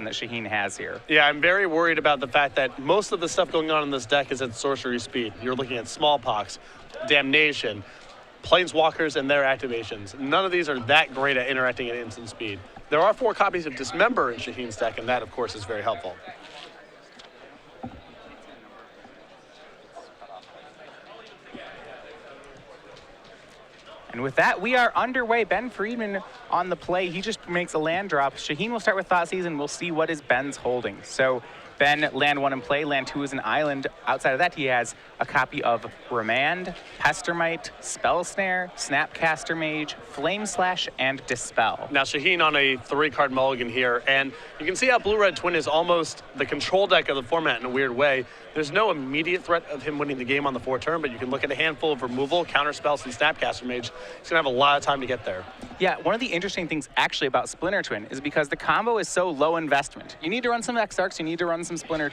that Shaheen has here. Yeah, I'm very worried about the fact that most of the stuff going on in this deck is at sorcery speed. You're looking at Smallpox, Damnation, Planeswalkers, and their activations. None of these are that great at interacting at instant speed. There are 4 copies of Dismember in Shaheen's deck, and that, of course, is very helpful. And with that, we are underway. Ben Friedman on the play. He just makes a land drop. Shaheen will start with Thoughtseize, and we'll see what is Ben's holding. So Ben, land 1 in play. Land 2 is an island. Outside of that, he has a copy of Remand, Pestermite, Spell Snare, Snapcaster Mage, Flame Slash, and Dispel. Now, Shaheen on a 3-card mulligan here, and you can see how Blue-Red Twin is almost the control deck of the format in a weird way. There's no immediate threat of him winning the game on the 4th turn, but you can look at a handful of removal, counter spells, and Snapcaster Mage. He's going to have a lot of time to get there. Yeah, one of the interesting things actually about Splinter Twin is because the combo is so low investment. You need to run some Exarchs, you need to run some Splinter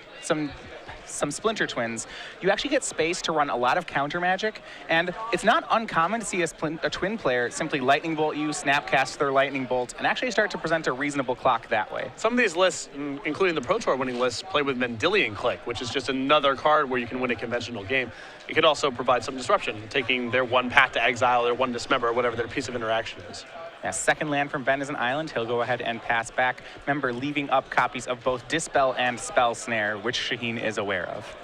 Twins. You actually get space to run a lot of counter magic, and it's not uncommon to see a twin player simply Lightning Bolt you, Snapcast their Lightning Bolt, and actually start to present a reasonable clock that way. Some of these lists, including the Pro Tour winning lists, play with Mendelian Click, which is just another card where you can win a conventional game. It could also provide some disruption, taking their 1 Path to Exile, their 1 Dismember, or whatever their piece of interaction is. Yeah, second land from Ben is an island. He'll go ahead and pass back. Remember, leaving up copies of both Dispel and Spell Snare, which Shaheen is aware of.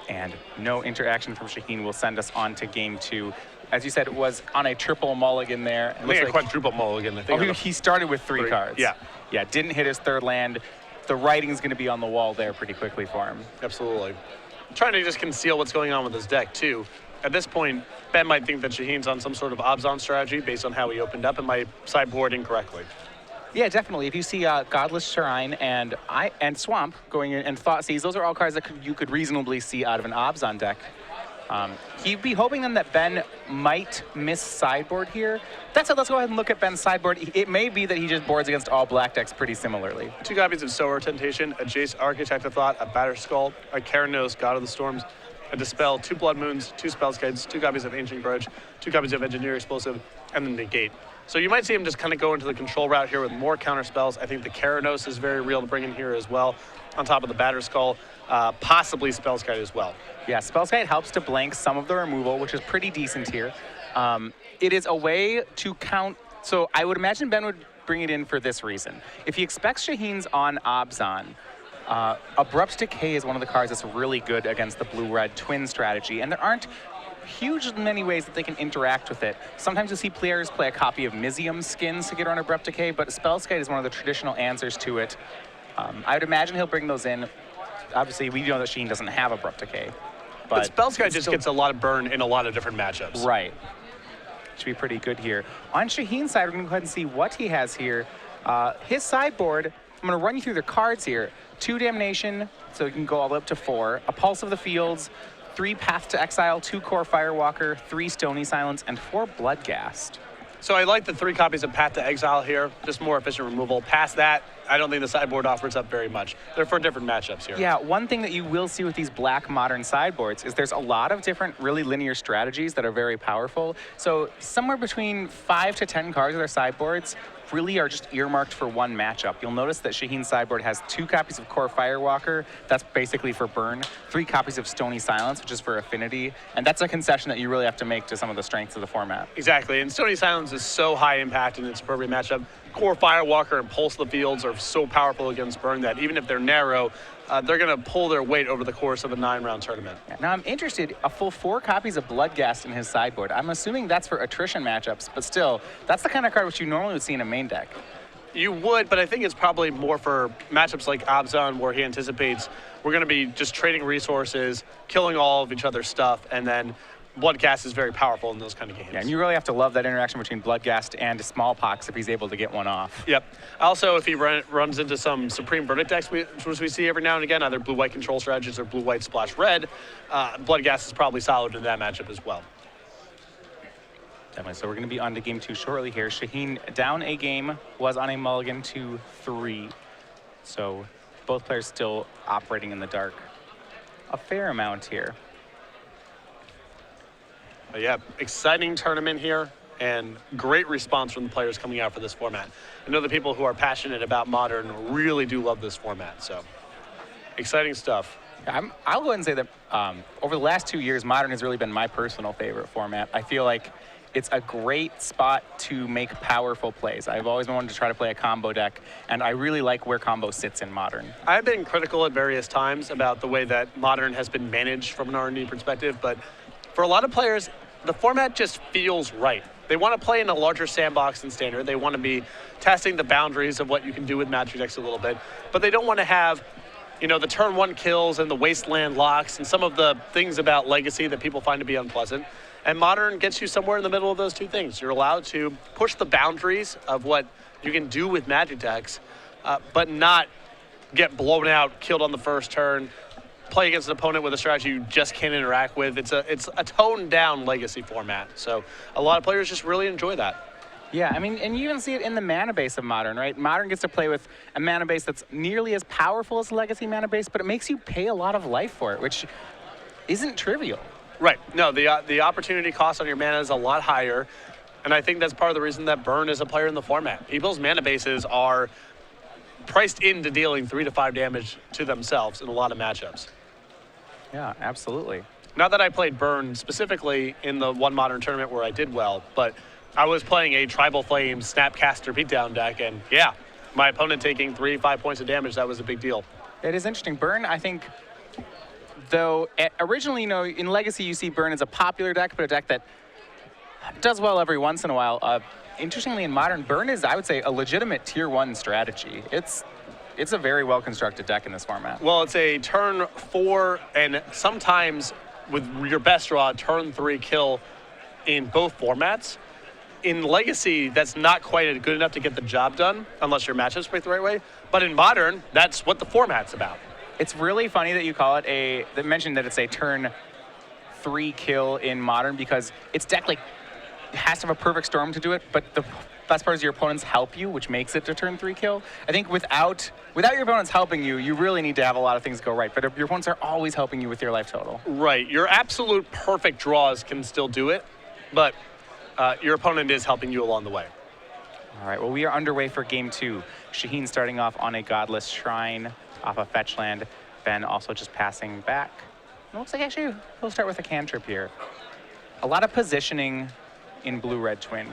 And no interaction from Shaheen will send us on to game 2. As you said, it was on a triple mulligan there. I think a quadruple mulligan. I think he started with 3 cards. Yeah. Yeah, didn't hit his 3rd land. The writing is going to be on the wall there pretty quickly for him. Absolutely. Trying to just conceal what's going on with his deck, too. At this point, Ben might think that Shaheen's on some sort of Obzon strategy based on how he opened up and might sideboard incorrectly. Yeah, definitely. If you see Godless Shrine and Swamp going in and Thoughtseize, those are all cards that you could reasonably see out of an Obzon deck. He'd be hoping then that Ben might miss sideboard here. That said, let's go ahead and look at Ben's sideboard. It may be that he just boards against all black decks pretty similarly. 2 copies of Sower Temptation, a Jace Architect of Thought, a Batterskull, a Keranos, God of the Storms, a Dispel, 2 Blood Moons, 2 Spellskites, 2 copies of Ancient Grudge, 2 copies of Engineer Explosive, and then Negate. So you might see him just kind of go into the control route here with more counter spells. I think the Keranos is very real to bring in here as well, on top of the Batterskull, possibly Spellskite as well. Yeah, Spellskite helps to blank some of the removal, which is pretty decent here. It is a way to count, so I would imagine Ben would bring it in for this reason. If he expects Shaheen's on Obzon, Abrupt Decay is one of the cards that's really good against the blue-red twin strategy, and there aren't huge many ways that they can interact with it. Sometimes you see players play a copy of Mizium Skins to get around Abrupt Decay, but Spellskite is one of the traditional answers to it. I would imagine he'll bring those in. Obviously, we know that Shaheen doesn't have Abrupt Decay. But Spellskite just gets a lot of burn in a lot of different matchups. Right. Should be pretty good here. On Shaheen's side, we're going to go ahead and see what he has here. His sideboard, I'm going to run you through the cards here. 2 Damnation, so you can go all the way up to 4. A Pulse of the Fields, 3 Path to Exile, 2 Core Firewalker, 3 Stony Silence, and 4 Bloodghast. So I like the 3 copies of Path to Exile here, just more efficient removal. Past that, I don't think the sideboard offers up very much. They're for different matchups here. Yeah, one thing that you will see with these black modern sideboards is there's a lot of different really linear strategies that are very powerful. So somewhere between 5 to 10 cards of their sideboards really are just earmarked for one matchup. You'll notice that Shaheen's sideboard has 2 copies of Core Firewalker, that's basically for burn, 3 copies of Stony Silence, which is for affinity, and that's a concession that you really have to make to some of the strengths of the format. Exactly, and Stony Silence is so high impact in its appropriate matchup. Core Firewalker and Pulse of the Fields are so powerful against burn that even if they're narrow, they're going to pull their weight over the course of a 9-round tournament. Yeah, now I'm interested, a full 4 copies of Bloodghast in his sideboard. I'm assuming that's for attrition matchups, but still, that's the kind of card which you normally would see in a main deck. You would, but I think it's probably more for matchups like Obzon, where he anticipates we're going to be just trading resources, killing all of each other's stuff, and then Bloodghast is very powerful in those kind of games. Yeah, and you really have to love that interaction between Bloodghast and Smallpox if he's able to get one off. Yep. Also, if he runs into some Supreme Verdict decks, which we see every now and again, either blue-white control strategies or blue-white splash red, Bloodghast is probably solid in that matchup as well. Definitely. So we're going to be on to game 2 shortly here. Shaheen down a game, was on a mulligan to 3. So both players still operating in the dark a fair amount here. But yeah, exciting tournament here, and great response from the players coming out for this format. I know the people who are passionate about Modern really do love this format, so exciting stuff. I'll go ahead and say that over the last 2 years, Modern has really been my personal favorite format. I feel like it's a great spot to make powerful plays. I've always wanted to try to play a combo deck, and I really like where combo sits in Modern. I've been critical at various times about the way that Modern has been managed from an R&D perspective, but for a lot of players, the format just feels right. They want to play in a larger sandbox than Standard. They want to be testing the boundaries of what you can do with Magic decks a little bit, but they don't want to have, you know, the turn 1 kills and the wasteland locks and some of the things about Legacy that people find to be unpleasant. And Modern gets you somewhere in the middle of those two things. You're allowed to push the boundaries of what you can do with Magic decks, but not get blown out, killed on the first turn, play against an opponent with a strategy you just can't interact with. It's a toned down Legacy format. So a lot of players just really enjoy that. Yeah, I mean, and you even see it in the mana base of Modern, right? Modern gets to play with a mana base that's nearly as powerful as the Legacy mana base, but it makes you pay a lot of life for it, which isn't trivial. Right. No, the opportunity cost on your mana is a lot higher, and I think that's part of the reason that Burn is a player in the format. People's mana bases are priced into dealing 3 to 5 damage to themselves in a lot of matchups. Yeah, absolutely. Not that I played Burn specifically in the one Modern tournament where I did well, but I was playing a Tribal Flame Snapcaster Beatdown deck, and yeah, my opponent taking 3-5 points of damage, that was a big deal. It is interesting. Burn, I think, though, originally, you know, in Legacy, you see Burn as a popular deck, but a deck that does well every once in a while. Interestingly, in Modern, Burn is, I would say, a legitimate Tier 1 strategy. It's a very well-constructed deck in this format. Well, it's a turn 4, and sometimes with your best draw, turn 3 kill in both formats. In Legacy, that's not quite good enough to get the job done, unless your matchups play the right way. But in Modern, that's what the format's about. It's really funny that you call it that mentioned that it's a turn 3 kill in Modern, because its deck has to have a perfect storm to do it, but the best part is your opponents help you, which makes it a turn 3 kill. I think without your opponents helping you, you really need to have a lot of things go right, but your opponents are always helping you with your life total. Right. Your absolute perfect draws can still do it, but your opponent is helping you along the way. All right, well, we are underway for game 2. Shaheen starting off on a Godless Shrine off a fetch land. Ben also just passing back. It looks like actually we'll start with a cantrip here. A lot of positioning in Blue-Red Twin.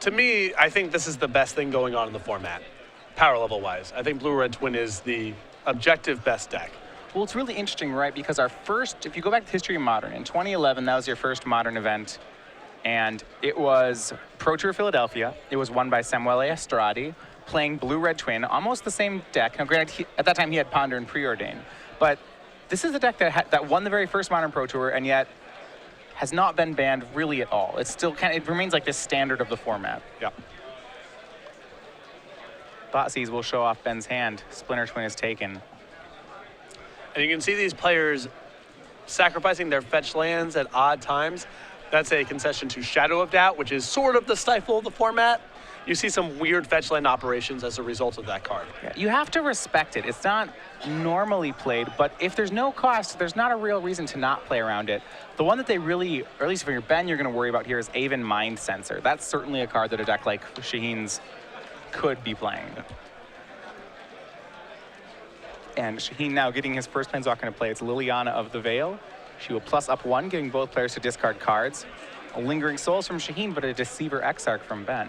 To me, I think this is the best thing going on in the format, power level-wise. I think Blue-Red Twin is the objective best deck. Well, it's really interesting, right? Because our first, if you go back to history of Modern, in 2011, that was your first Modern event. And it was Pro Tour Philadelphia. It was won by Samuel Estradi, playing Blue-Red Twin, almost the same deck. Now, granted, at that time, he had Ponder and Preordain. But this is the deck that won the very first Modern Pro Tour, and yet has not been banned really at all. It's still it remains like this standard of the format. Yeah. Thoughtseize will show off Ben's hand. Splinter Twin is taken. And you can see these players sacrificing their fetch lands at odd times. That's a concession to Shadow of Doubt, which is sort of the stifle of the format. You see some weird fetch land operations as a result of that card. Yeah, you have to respect it. It's not normally played, but if there's no cost, there's not a real reason to not play around it. The one that they really, or at least for your Ben, you're going to worry about here is Aven Mind Sensor. That's certainly a card that a deck like Shaheen's could be playing. And Shaheen now getting his first Planeswalker into play. It's Liliana of the Veil. She will +1, giving both players to discard cards. A Lingering Souls from Shaheen, but a Deceiver Exarch from Ben.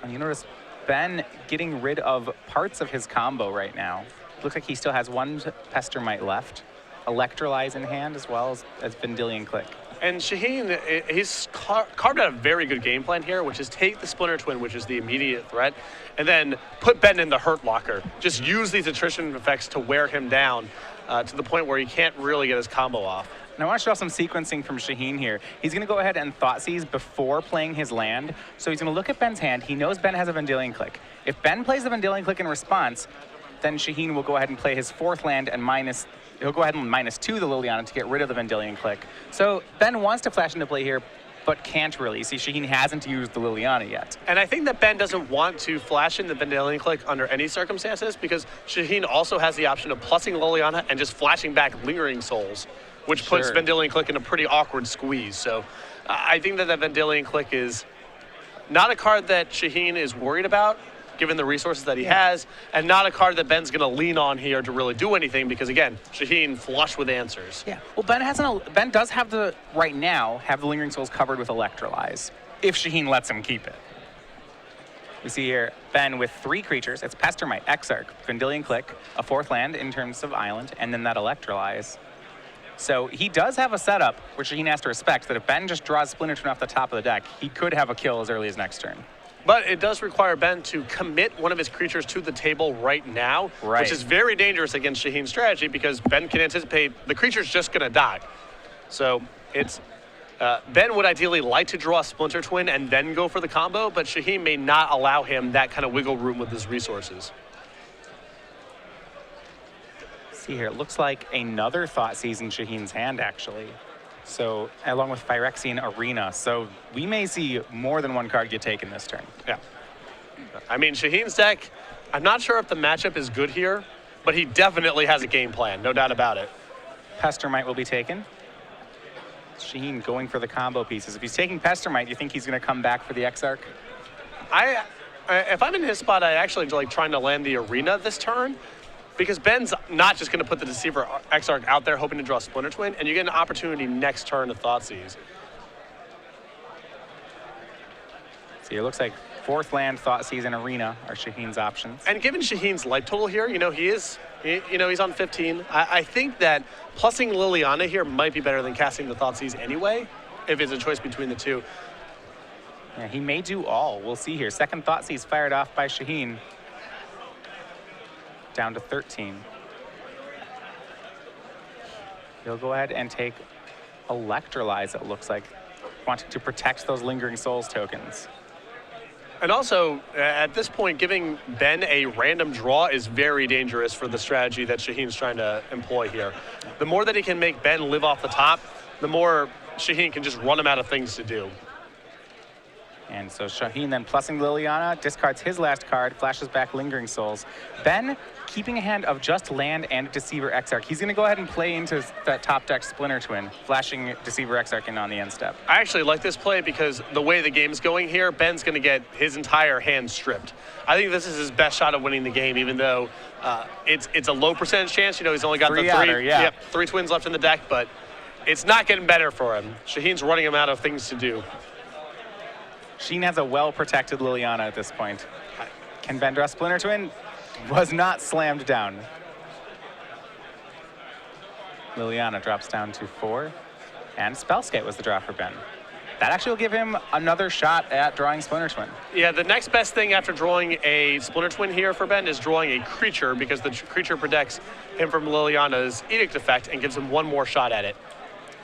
And you notice Ben getting rid of parts of his combo right now. Looks like he still has 1 Pestermite left. Electrolyze in hand, as well as Vendilion Click. And Shaheen, he's carved out a very good game plan here, which is take the Splinter Twin, which is the immediate threat, and then put Ben in the Hurt Locker. Just use these attrition effects to wear him down to the point where he can't really get his combo off. And I want to show some sequencing from Shaheen here. He's going to go ahead and Thoughtseize before playing his land. So he's going to look at Ben's hand. He knows Ben has a Vendilion Click. If Ben plays the Vendilion Click in response, then Shaheen will go ahead and play his 4th land and he'll go ahead and -2 the Liliana to get rid of the Vendilion Click. So Ben wants to flash into play here, but can't really. See, Shaheen hasn't used the Liliana yet. And I think that Ben doesn't want to flash in the Vendilion Click under any circumstances, because Shaheen also has the option of plussing Liliana and just flashing back Lingering Souls which puts Sure. Vendilion Click in a pretty awkward squeeze. So I think that Vendilion Click is not a card that Shaheen is worried about, given the resources that he has, and not a card that Ben's going to lean on here to really do anything because, again, Shaheen flush with answers. Yeah. Well, Ben does have right now have the Lingering Souls covered with Electrolyze, if Shaheen lets him keep it. We see here Ben with 3 creatures. It's Pestermite, Exarch, Vendilion Click, a 4th land in terms of island, and then that Electrolyze. So he does have a setup which Shaheen has to respect, that if Ben just draws Splinter Twin off the top of the deck, he could have a kill as early as next turn. But it does require Ben to commit one of his creatures to the table right now, which is very dangerous against Shaheen's strategy because Ben can anticipate the creature's just going to die. So it's Ben would ideally like to draw a Splinter Twin and then go for the combo, but Shaheen may not allow him that kind of wiggle room with his resources. See here, it looks like another Thoughtseize in Shaheen's hand, actually. So, along with Phyrexian Arena. So, we may see more than one card get taken this turn. Yeah. I mean, Shaheen's deck, I'm not sure if the matchup is good here, but he definitely has a game plan, no doubt about it. Pestermite will be taken. Shaheen going for the combo pieces. If he's taking Pestermite, you think he's going to come back for the Exarch? If I'm in his spot, I actually like trying to land the Arena this turn, because Ben's not just going to put the Deceiver Exarch out there hoping to draw Splinter Twin, and you get an opportunity next turn to Thoughtseize. See, it looks like 4th land, Thoughtseize, and Arena are Shaheen's options. And given Shaheen's life total here, he's on 15. I think that plussing Liliana here might be better than casting the Thoughtseize anyway, if it's a choice between the two. Yeah, he may do all. We'll see here. Second Thoughtseize fired off by Shaheen. Down to 13. He'll go ahead and take Electrolyze, it looks like, wanting to protect those Lingering Souls tokens. And also, at this point, giving Ben a random draw is very dangerous for the strategy that Shaheen's trying to employ here. The more that he can make Ben live off the top, the more Shaheen can just run him out of things to do. And so Shaheen then plussing Liliana, discards his last card, flashes back Lingering Souls. Ben keeping a hand of just land and Deceiver Exarch. He's going to go ahead and play into that top deck Splinter Twin, flashing Deceiver Exarch in on the end step. I actually like this play because the way the game's going here, Ben's going to get his entire hand stripped. I think this is his best shot of winning the game, even though it's a low percentage chance. He's only got the 3 twins left in the deck, but it's not getting better for him. Shaheen's running him out of things to do. Shaheen has a well-protected Liliana at this point. Can Ben draw Splinter Twin? Was not slammed down. Liliana drops down to 4. And Spellskite was the draw for Ben. That actually will give him another shot at drawing Splinter Twin. Yeah, the next best thing after drawing a Splinter Twin here for Ben is drawing a creature, because the creature protects him from Liliana's Edict effect and gives him one more shot at it.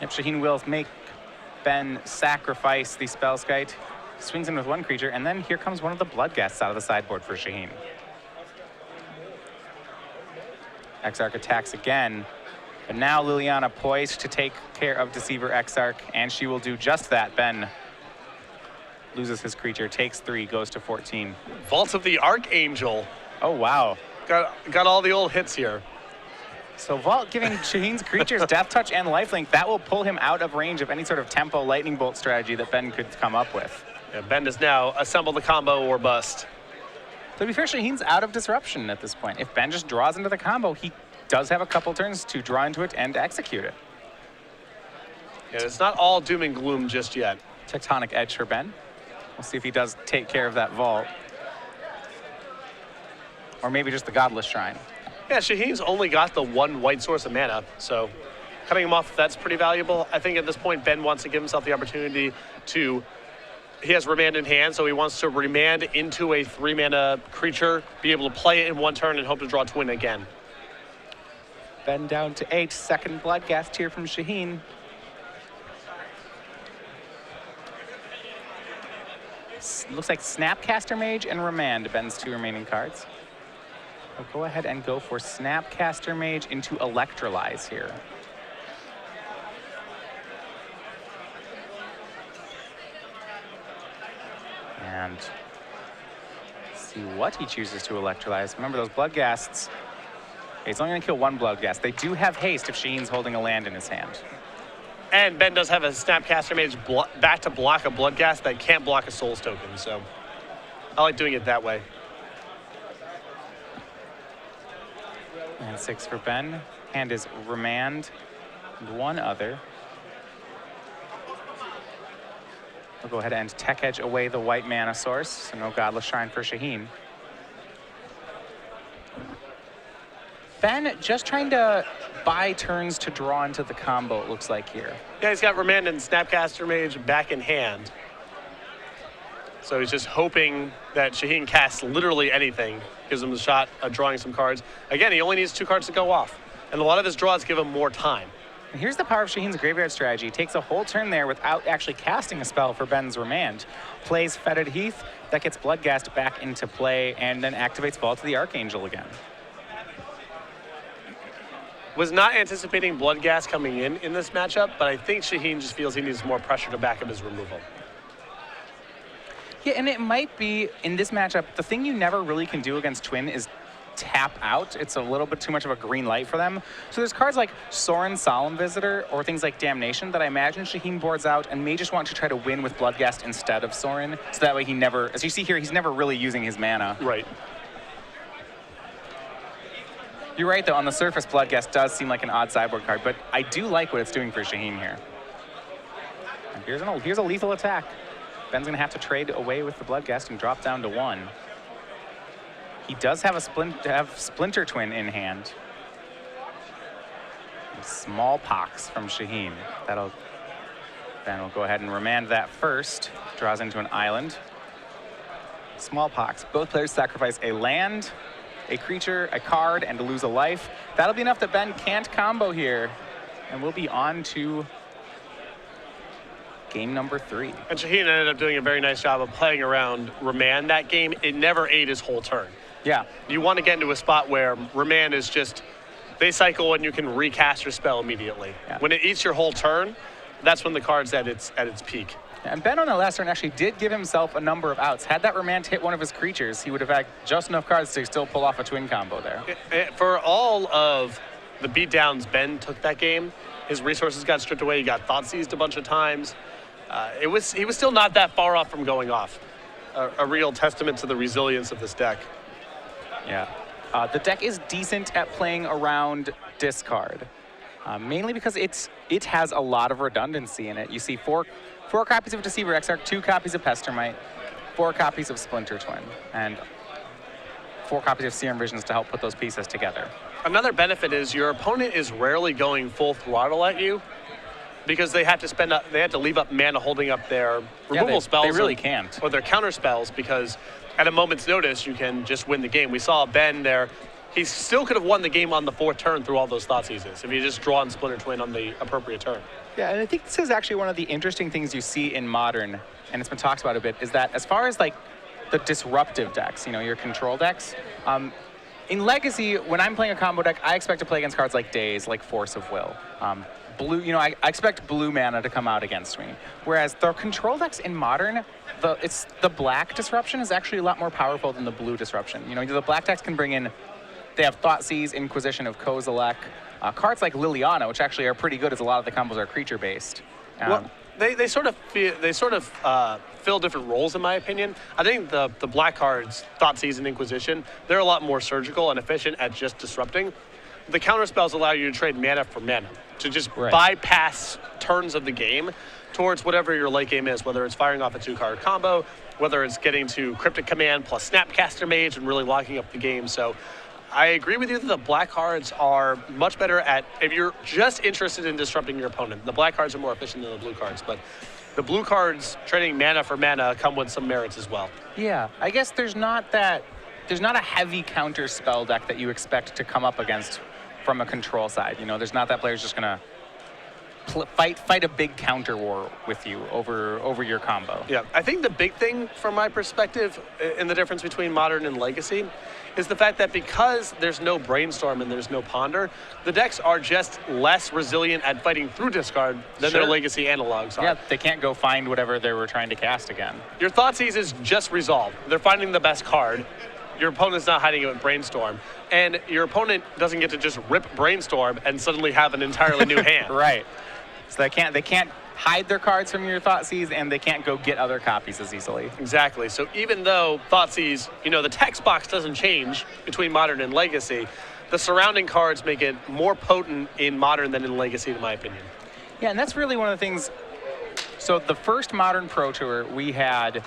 Yep, Shaheen will make Ben sacrifice the Spellskite. Swings in with 1 creature, and then here comes one of the Bloodghasts out of the sideboard for Shaheen. Exarch attacks again, but now Liliana poised to take care of Deceiver Exarch, and she will do just that. Ben loses his creature, takes 3, goes to 14. Vault of the Archangel. Oh, wow. Got all the old hits here. So Vault giving Shaheen's creatures Death Touch and Lifelink, that will pull him out of range of any sort of tempo Lightning Bolt strategy that Ben could come up with. Yeah, Ben has now assembled the combo or bust. To be fair, Shaheen's out of disruption at this point. If Ben just draws into the combo, he does have a couple turns to draw into it and execute it. Yeah, it's not all doom and gloom just yet. Tectonic Edge for Ben. We'll see if he does take care of that Vault. Or maybe just the Godless Shrine. Yeah, Shaheen's only got the 1 white source of mana, so cutting him off, that's pretty valuable. I think at this point, Ben wants to give himself the opportunity to... He has Remand in hand, so he wants to Remand into a 3-mana creature, be able to play it in 1 turn, and hope to draw Twin again. Ben down to 8. Second Bloodghast here from Shaheen. Looks like Snapcaster Mage and Remand, Ben's 2 remaining cards. We'll go ahead and go for Snapcaster Mage into Electrolyze here. And see what he chooses to Electrolyze. Remember, those Bloodghasts He's only going to kill one Bloodghast. They do have haste if Shaheen's holding a land in his hand. And Ben does have a Snapcaster Mage back to block a Bloodghast that can't block a Souls token, so I like doing it that way. And 6 for Ben. Hand is Remand and one other. We'll go ahead and Tech Edge away the white mana source, so no Godless Shrine for Shaheen. Ben just trying to buy turns to draw into the combo, it looks like here. Yeah, he's got Remand and Snapcaster Mage back in hand. So he's just hoping that Shaheen casts literally anything, gives him the shot of drawing some cards. Again, he only needs 2 cards to go off, and a lot of his draws give him more time. And here's the power of Shaheen's graveyard strategy. He takes a whole turn there without actually casting a spell for Ben's Remand. Plays Fetid Heath, that gets Bloodghast back into play, and then activates Vault to the Archangel again. Was not anticipating Bloodghast coming in this matchup, but I think Shaheen just feels he needs more pressure to back up his removal. Yeah, and it might be, in this matchup, the thing you never really can do against Twin is tap out. It's a little bit too much of a green light for them. So there's cards like Soorani Solemn Visitor or things like Damnation that I imagine Shaheen boards out and may just want to try to win with Bloodghast instead of Soorani. So that way he never, as you see here, he's never really using his mana. Right. You're right, though. On the surface, Bloodghast does seem like an odd sideboard card, but I do like what it's doing for Shaheen here. And here's a lethal attack. Ben's going to have to trade away with the Bloodghast and drop down to 1. He does have a Splinter Twin in hand. Smallpox from Shaheen. Ben will go ahead and Remand that first. Draws into an island. Smallpox. Both players sacrifice a land, a creature, a card, and to lose a life. That'll be enough that Ben can't combo here. And we'll be on to game number 3. And Shaheen ended up doing a very nice job of playing around Remand that game. It never ate his whole turn. Yeah. You want to get into a spot where Remand is just, they cycle and you can recast your spell immediately. Yeah. When it eats your whole turn, that's when the card's at its peak. And Ben on the last turn actually did give himself a number of outs. Had that Remand hit one of his creatures, he would have had just enough cards to still pull off a twin combo there. For all of the beatdowns Ben took that game, his resources got stripped away. He got Thought Seized a bunch of times. He was still not that far off from going off. A real testament to the resilience of this deck. Yeah. The deck is decent at playing around discard, mainly because it has a lot of redundancy in it. You see four copies of Deceiver Exarch, 2 copies of Pestermite, 4 copies of Splinter Twin, and 4 copies of Serum Visions to help put those pieces together. Another benefit is your opponent is rarely going full throttle at you because they have to leave up mana holding up their removal spells. They really can't. Or their counter spells, because at a moment's notice you can just win the game. We saw Ben there. He still could have won the game on the 4th turn through all those Thought Seizes if he just drawn Splinter Twin on the appropriate turn. Yeah, and I think this is actually one of the interesting things you see in Modern, and it's been talked about a bit, is that as far as like the disruptive decks, your control decks, in Legacy, when I'm playing a combo deck, I expect to play against cards like Daze, like Force of Will. Blue, I expect blue mana to come out against me. Whereas the control decks in Modern, the black disruption is actually a lot more powerful than the blue disruption. The black decks can bring in, they have Thoughtseize, Inquisition of Kozilek, cards like Liliana, which actually are pretty good as a lot of the combos are creature based. Well, they sort of fill different roles in my opinion. I think the black cards, Thoughtseize and Inquisition, they're a lot more surgical and efficient at just disrupting. The counter spells allow you to trade mana for mana, to just bypass turns of the game towards whatever your late game is, whether it's firing off a 2-card combo, whether it's getting to Cryptic Command plus Snapcaster Mage and really locking up the game. So I agree with you that the black cards are much better at, if you're just interested in disrupting your opponent, the black cards are more efficient than the blue cards, but the blue cards trading mana for mana come with some merits as well. Yeah, I guess there's not a heavy counter spell deck that you expect to come up against from a control side. There's not that player's just gonna fight a big counter war with you over your combo. Yeah, I think the big thing from my perspective in the difference between Modern and Legacy is the fact that because there's no Brainstorm and there's no Ponder, the decks are just less resilient at fighting through discard than their Legacy analogs are. Yeah, they can't go find whatever they were trying to cast again. Your Thoughtseize is just resolve. They're finding the best card. your opponent's not hiding it with Brainstorm. And your opponent doesn't get to just rip Brainstorm and suddenly have an entirely new hand. Right. So they can't hide their cards from your Thoughtseize, and they can't go get other copies as easily. Exactly. So even though Thoughtseize, the text box doesn't change between Modern and Legacy, the surrounding cards make it more potent in Modern than in Legacy, in my opinion. Yeah, and that's really one of the things. So the first Modern Pro Tour, we had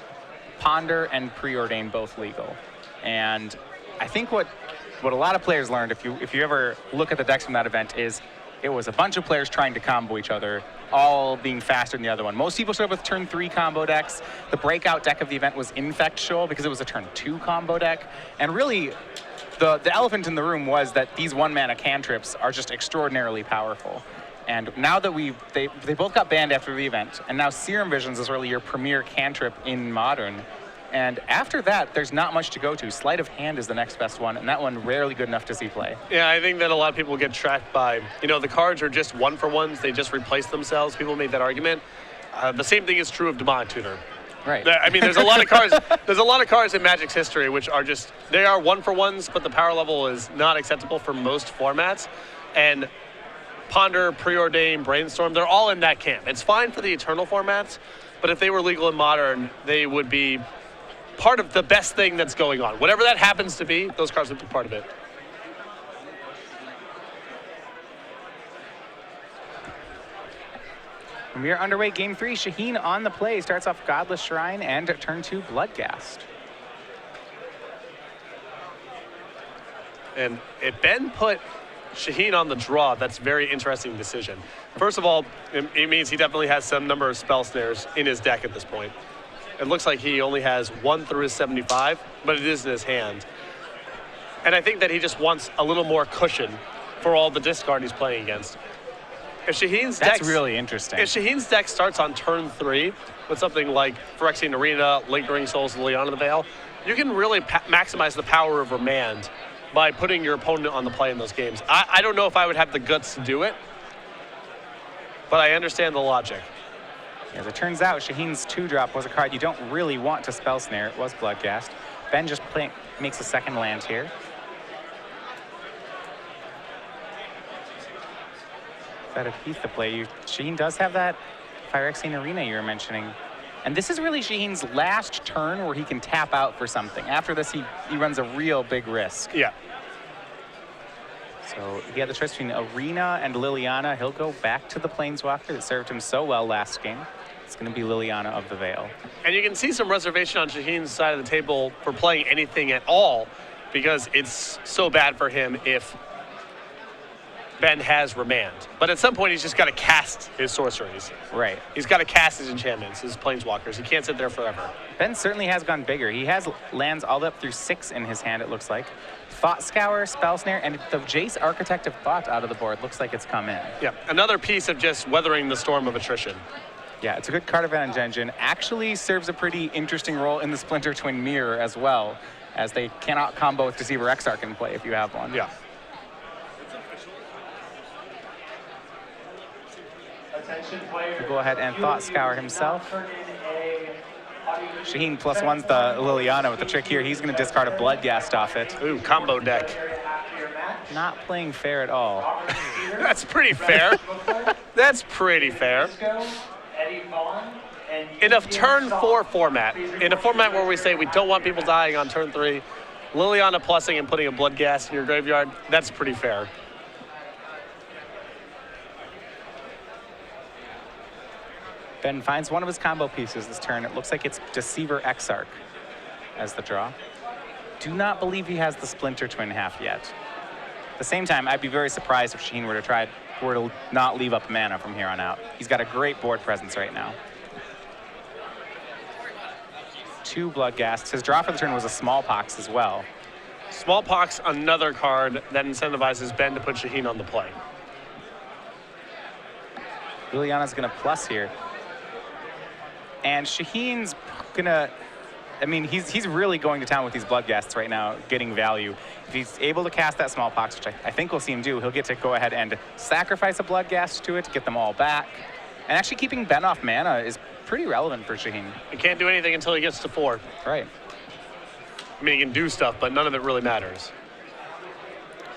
Ponder and Preordain both legal. And I think what a lot of players learned, if you ever look at the decks from that event, is it was a bunch of players trying to combo each other, all being faster than the other one. Most people started with turn 3 combo decks. The breakout deck of the event was Infect Shoal because it was a turn 2 combo deck. And really, the elephant in the room was that these 1-mana cantrips are just extraordinarily powerful. And now that they both got banned after the event, and now Serum Visions is really your premier cantrip in Modern. And after that, there's not much to go to. Sleight of Hand is the next best one, and that one rarely good enough to see play. Yeah, I think that a lot of people get tracked by, the cards are just 1-for-1s. They just replace themselves. People made that argument. The same thing is true of Demonic Tutor. Right. I mean, there's a lot of cards. There's a lot of cards in Magic's history which are they are 1-for-1s, but the power level is not acceptable for most formats. And Ponder, Preordain, Brainstorm, they're all in that camp. It's fine for the Eternal formats, but if they were legal in Modern, they would be part of the best thing that's going on. Whatever that happens to be, those cards would be part of it. And we are underway game 3. Shaheen on the play starts off Godless Shrine and turn 2 Bloodghast. And if Ben put Shaheen on the draw, that's a very interesting decision. First of all, it means he definitely has some number of spell snares in his deck at this point. It looks like he only has 1 through his 75, but it is in his hand. And I think that he just wants a little more cushion for all the discard he's playing against. If Shaheen's That's really interesting. If Shaheen's deck starts on turn 3 with something like Phyrexian Arena, Lingering Souls, Liliana the Veil, you can really maximize the power of Remand by putting your opponent on the play in those games. I don't know if I would have the guts to do it, but I understand the logic. As it turns out, Shaheen's 2-drop was a card you don't really want to spell snare. It was Bloodghast. Ben just makes a second land here. That Heath to play. Shaheen does have that Phyrexian Arena you were mentioning. And this is really Shaheen's last turn where he can tap out for something. After this, he runs a real big risk. Yeah. So he had the choice between Arena and Liliana. He'll go back to the Planeswalker that served him so well last game. It's going to be Liliana of the Veil. And you can see some reservation on Shaheen's side of the table for playing anything at all because it's so bad for him if Ben has Remand. But at some point, he's just got to cast his sorceries. Right. He's got to cast his enchantments, his Planeswalkers. He can't sit there forever. Ben certainly has gone bigger. He has lands all up through 6 in his hand, it looks like. Thought Scour, Spell Snare, and the Jace Architect of Thought out of the board looks like it's come in. Yeah, another piece of just weathering the storm of attrition. Yeah, it's a good card advantage engine. Actually serves a pretty interesting role in the Splinter Twin Mirror as well, as they cannot combo with Deceiver Exarch in play if you have one. Yeah. We'll go ahead and Thought Scour himself. Shaheen +1's the Liliana with the trick here. He's going to discard a Bloodghast off it. Ooh, combo deck. Not playing fair at all. That's pretty fair. That's pretty fair. In a turn 4 format, in a format where we say we don't want people dying on turn 3, Liliana plussing and putting a Bloodghast in your graveyard, that's pretty fair. Ben finds one of his combo pieces this turn. It looks like it's Deceiver Exarch as the draw. Do not believe he has the Splinter Twin half yet. At the same time, I'd be very surprised if Shaheen were to not leave up mana from here on out. He's got a great board presence right now. 2 Bloodghasts. His draw for the turn was a Smallpox as well. Smallpox, another card that incentivizes Ben to put Shaheen on the play. Liliana's going to plus here. And Shaheen's gonna, I mean, he's really going to town with these Bloodghasts right now, getting value. If he's able to cast that Smallpox, which I think we'll see him do, he'll get to go ahead and sacrifice a Bloodghast to it to get them all back. And actually keeping Ben off mana is pretty relevant for Shaheen. He can't do anything until he gets to 4. Right. I mean, he can do stuff, but none of it really matters.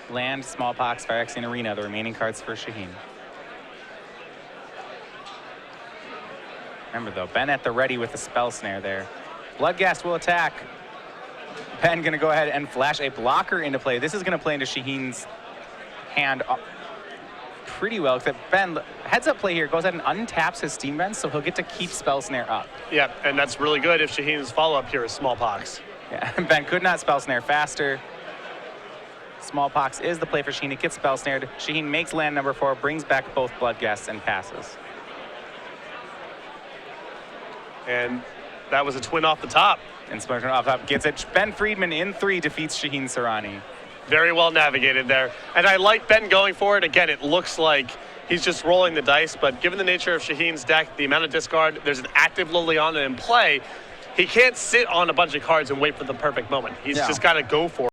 Land, Smallpox, Phyrexian Arena, the remaining cards for Shaheen. Remember though, Ben at the ready with the Spell Snare there. Bloodghast will attack. Ben gonna go ahead and flash a blocker into play. This is gonna play into Shaheen's hand pretty well, except Ben, heads up play here, goes ahead and untaps his Steam Vents, so he'll get to keep Spell Snare up. Yeah, and that's really good if Shaheen's follow-up here is Smallpox. Yeah, Ben could not Spell Snare faster. Smallpox is the play for Shaheen. It gets Spell Snared. Shaheen makes land number 4, brings back both Bloodghasts, and passes. And that was a twin off the top. And Splurgeon off top gets it. Ben Friedman in 3 defeats Shaheen Soorani. Very well navigated there. And I like Ben going for it. Again, it looks like he's just rolling the dice, but given the nature of Shaheen's deck, the amount of discard, there's an active Liliana in play. He can't sit on a bunch of cards and wait for the perfect moment. He's just got to go for it.